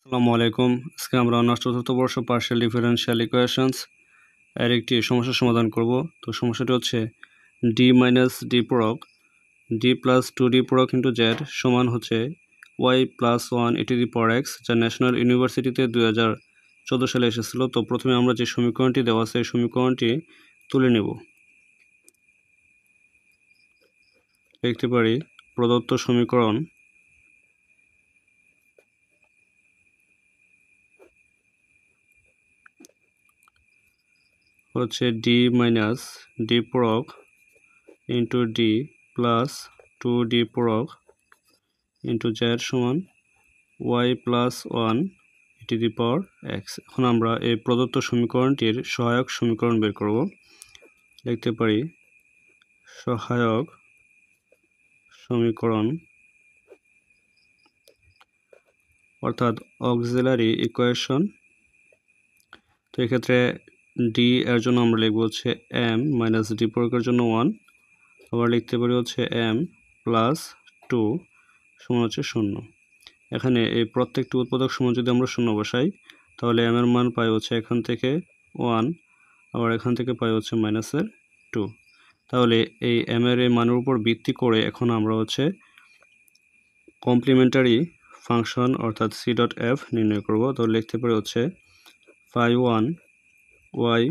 আসসালামু আলাইকুম। আজকে আমরা অনার্স চতুর্থ বর্ষ পার্শিয়াল ডিফারেনশিয়াল ইকুয়েশনস এর একটি সমস্যার সমাধান করব। তো সমস্যাটি হচ্ছে D minus D product D plus 2d product into Z সমান হচ্ছে Y plus 1 e to the power x, যা ন্যাশনাল ইউনিভার্সিটিতে 2014 সালে এসেছিল। তো প্রথমে আমরা যে সমীকরণটি দেওয়া আছে এই সমীকরণটি তুলে নেব। লিখতে পারি প্রদত্ত সমীকরণ হচ্ছে D minus D product into D plus 2d product into Z সমান Y plus 1 e to the power x। এখন আমরা এই প্রদত্ত সমীকরণটির সহায়ক সমীকরণ বের করব। লিখতে পারি সহায়ক সমীকরণ অর্থাৎ অক্সিলারি ইকুয়েশন। তো এক্ষেত্রে ডি এর জন্য আমরা লিখব হচ্ছে এম মাইনাস ডি প্রয়োগের জন্য 1, আবার লিখতে পারি হচ্ছে এম প্লাস 2 সমান হচ্ছে 0। এখানে এই প্রত্যেকটি উৎপাদক সমান যদি আমরা 0 বসাই তাহলে এম এর মান পাই হচ্ছে এখান থেকে 1, আবার এখান থেকে পাই হচ্ছে মাইনাসের 2। তাহলে এই এম এর এই মানের উপর ভিত্তি করে এখন আমরা হচ্ছে কমপ্লিমেন্টারি ফাংশন অর্থাৎ সি ডট এফ নির্ণয় করব। তো লিখতে পারি হচ্ছে ফাই 1 ওয়াই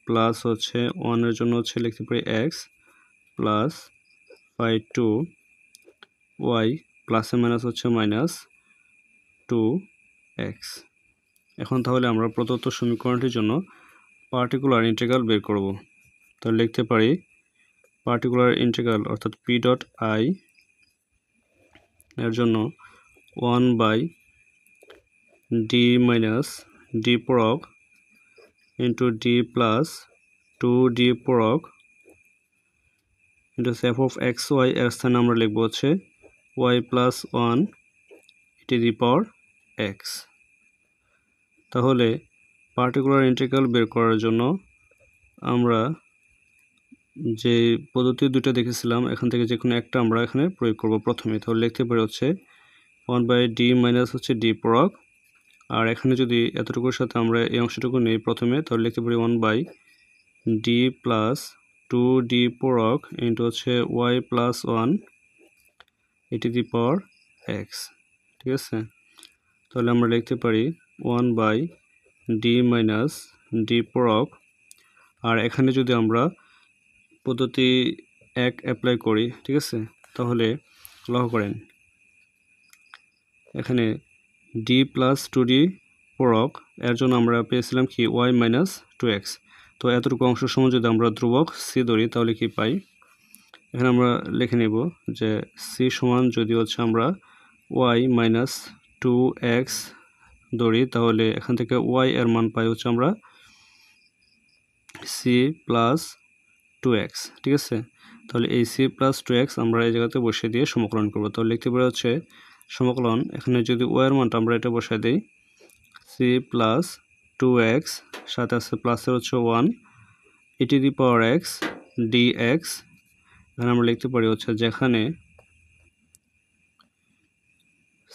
প্লাস হচ্ছে 1 এর জন্য হচ্ছে লিখতে পারি এক্স প্লাস ফাই 2 ওয়াই প্লাসে মাইনাস হচ্ছে মাইনাস 2x। এখন তাহলে আমরা প্রদত্ত সমীকরণটির জন্য পার্টিকুলার ইন্টিগ্রাল বের করব। তো লিখতে পারি পার্টিকুলার ইন্টিগ্রাল অর্থাৎ পি ডট আই এর জন্য 1 by D minus D product into D plus 2d product into F of X Y এর স্থানে আমরা লিখব হচ্ছে Y plus 1 e to the power x। তাহলে পার্টিকুলার ইন্টিগ্রাল বের করার জন্য আমরা যে পদ্ধতি দুটো দেখেছিলাম এখান থেকে যে কোনো একটা আমরা এখানে প্রয়োগ করব প্রথমে। তাহলে লিখতে পারি হচ্ছে 1 বাই ডি মাইনাস হচ্ছে ডি প্রোডাক্ট, আর এখানে যদি এতটুকুর সাথে আমরা এই অংশটুকু নেই প্রথমে তাহলে লিখতে পারি 1 by D plus 2d product into হচ্ছে Y plus 1 e to the power x। ঠিক আছে, তাহলে আমরা লিখতে পারি 1 by D minus D product, আর এখানে যদি আমরা পদ্ধতি 1 অ্যাপ্লাই করি, ঠিক আছে, তাহলে লক্ষ্য করেন এখানে ডি প্লাস 2d প্রোডাক্ট এর জন্য আমরা পেয়েছিলাম কি ওয়াই মাইনাস 2x। তো এতটুকু অংশ সমান যদি আমরা ধ্রুবক সি ধরি তাহলে কি পাই, এখানে আমরা লিখে নেব যে সি সমান যদি হচ্ছে আমরা ওয়াই মাইনাস 2x ধরি তাহলে এখান থেকে ওয়াই এর মান পাই হচ্ছে আমরা সি প্লাস 2x। ঠিক আছে, তাহলে এই সি প্লাস 2x আমরা এই জায়গাতে বসিয়ে দিয়ে সমাকলন করব। তাহলে লিখতে পারি হচ্ছে সমাকলন, এখানে যদি ওয়াই এর মানটা আমরা এটা বসাই দেই সি প্লাস 2x সাথে আছে প্লাসের হচ্ছে 1 e to the power x dx। এখানে আমরা লিখতে পারি হচ্ছে যেখানে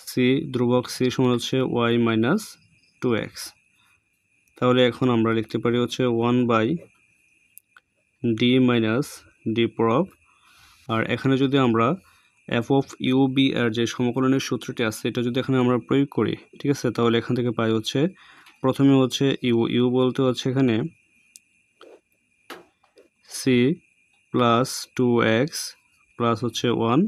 সি ধ্রুবক সি সমান হচ্ছে ওয়াই মাইনাস 2x। তাহলে এখন আমরা লিখতে পারি হচ্ছে 1 by D minus D product, আর এখানে যদি আমরা এফ অফ ইউ বি এর যে সমকলনের সূত্রটি আছে এটা যদি এখানে আমরা প্রয়োগ করি, ঠিক আছে, তাহলে এখান থেকে পাই হচ্ছে প্রথমে হচ্ছে ইউ ইউ বলতে হচ্ছে এখানে সি প্লাস 2x প্লাস হচ্ছে 1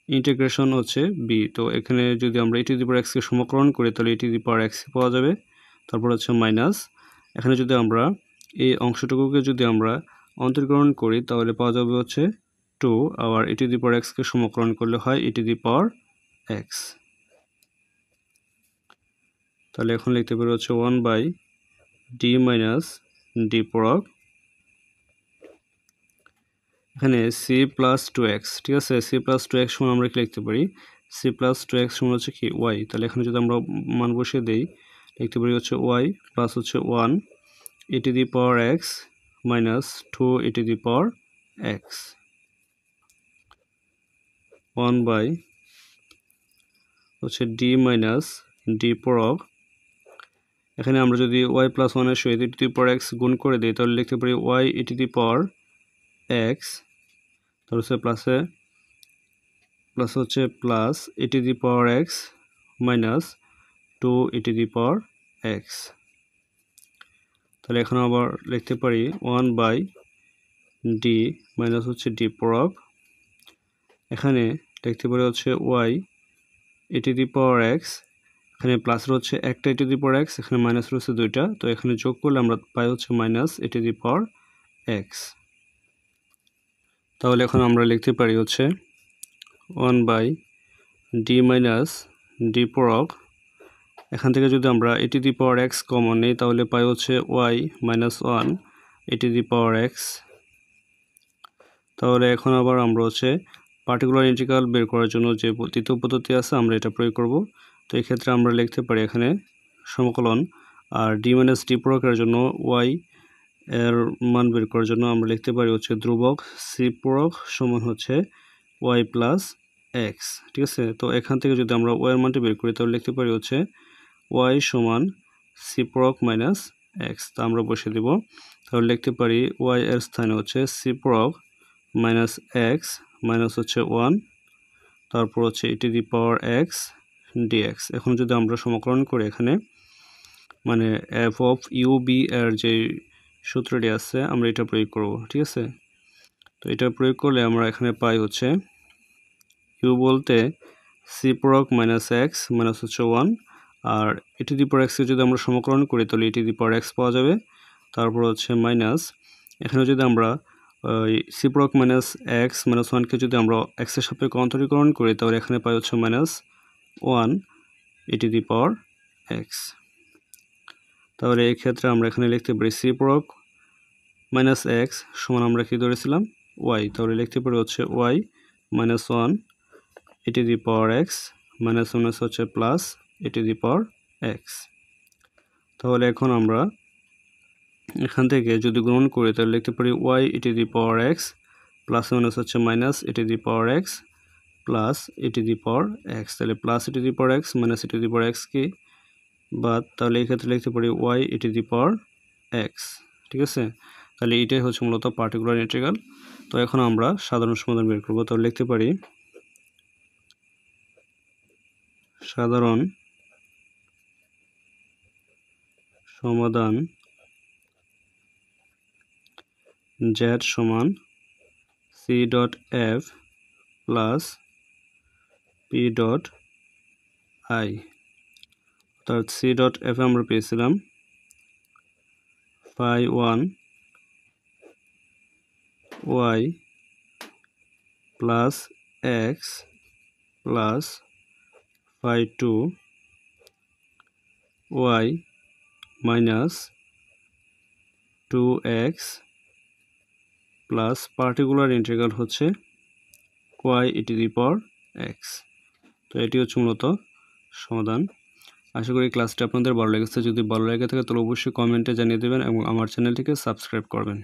ইন্টিগ্রেশন হচ্ছে বি। তো এখানে যদি আমরা e to the power x কে সমাকলন করি তাহলে e to the power x পাওয়া যাবে, তারপর হচ্ছে মাইনাস এখানে যদি আমরা এই অংশটুকুকে যদি আমরা অন্তরীকরণ করি তাহলে পাওয়া যাবে হচ্ছে 2, আবার e to the power x কে সমাকলন করলে হয় e to the power x। তাহলে এখন লিখতে পারি হচ্ছে 1 by D minus D product, এখানে সি প্লাস 2x, ঠিক আছে, সি প্লাস 2x সমান আমরা কি লিখতে পারি সি প্লাস 2x সমান হচ্ছে কি ওয়াই। তাহলে এখানে যদি আমরা মান বসিয়ে দেই লিখতে পারি হচ্ছে ওয়াই প্লাস হচ্ছে 1 e to the power x minus 2 e to the power x। 1 by হচ্ছে ডি মাইনাস ডি পূরক, এখানে আমরা যদি y প্লাস 1 এর সহিত e to the power x গুণ করে দিই তাহলে লিখতে পারি y e to the power x, তাহলে হচ্ছে plus e to the power x minus 2 e to the power x। তাহলে এখন আবার লিখতে পারি 1 বাই ডি মাইনাস হচ্ছে ডি পূরক, এখানে লিখতে পারি হচ্ছে y e to the power x, এখানে প্লাস হচ্ছে একটা e to the power x, এখানে মাইনাস রয়েছে দুইটা, তো এখানে যোগ করলে আমরা পাই হচ্ছে minus e to the power x। তাহলে এখন আমরা লিখতে পারি হচ্ছে 1 বাই ডি মাইনাস ডি পূরক, এখান থেকে যদি আমরা e to the power x common নিই তাহলে পাই হচ্ছে y minus 1 e to the power x। তাহলে এখন আবার আমরা হচ্ছে পার্টিকুলার ইন্টিগ্রাল বের করার জন্য যে তৃতীয় পদ্ধতি আছে আমরা এটা প্রয়োগ করব। তো এই ক্ষেত্রে আমরা লিখতে পারি এখানে সমাকলন, আর ডি মাইনাস ডি পূরকের জন্য y এর মান বের করার জন্য আমরা লিখতে পারি হচ্ছে ধ্রুবক সি পূরক সমান হচ্ছে y প্লাস x, ঠিক আছে। তো এখান থেকে যদি আমরা y এর মানটি বের করি তাহলে লিখতে পারি হচ্ছে y সমান সি পূরক মাইনাস x, তা আমরা বসে দিব। তাহলে লিখতে পারি y এর স্থানে হচ্ছে সি পূরক মাইনাস x মাইনাস হচ্ছে 1, তারপর হচ্ছে e to the power x dx। এখন যদি আমরা সমাকলন করি এখানে মানে f অফ ইউ বি এর যে সূত্রটি আছে আমরা এটা প্রয়োগ করব, ঠিক আছে। তো এটা প্রয়োগ করলে আমরা এখানে পাই হচ্ছে ইউ বলতে সি পূরক মাইনাস x মাইনাস হচ্ছে 1, আর e to the power x যদি আমরা সমাকলন করি তাহলে e to the power x পাওয়া যাবে, তারপর হচ্ছে মাইনাস এখানে যদি আমরা সি পূরক মাইনাস x মাইনাস 1কে যদি আমরা x এর সাপেক্ষে অন্তরীকরণ করি তাহলে এখানে পাই হচ্ছে minus 1 e to the power x। তাহলে এই ক্ষেত্রে আমরা এখানে লিখতে পারি সি পূরক মাইনাস x সমান আমরা কি ধরেছিলাম y, তাহলে লিখতে পারি হচ্ছে y minus 1 e to the power x minus minus হচ্ছে plus e to the power x। তাহলে এখন আমরা এখান থেকে যদি গ্রহণ করি তাহলে লিখতে পারি y e to the power x plus minus হচ্ছে minus e to the power x plus e to the power x, তাহলে plus e to the power x minus e to the power x কি বাদ, তাহলে এই ক্ষেত্রে লিখতে পারি y e to the power x, ঠিক আছে। তাহলে এটাই হচ্ছে মূলত পার্টিকুলার ইন্টিগ্রাল। তো এখন আমরা সাধারণ সমাধান বের করব, তাহলে লিখতে পারি সাধারণ সমাধান z সমান c dot f plus p dot i, অর্থাৎ c ডট f আমরা পেয়েছিলাম phi 1 y plus x plus phi 2 y minus 2x plus particular integral হচ্ছে y e to the power x। তো এটি হচ্ছে মূলত সমাধান। আশা করি ক্লাসটি আপনাদের ভালো লেগেছে, যদি ভালো লেগে থাকে তাহলে অবশ্যই কমেন্টে জানিয়ে দেবেন এবং আমার চ্যানেলটিকে সাবস্ক্রাইব করবেন।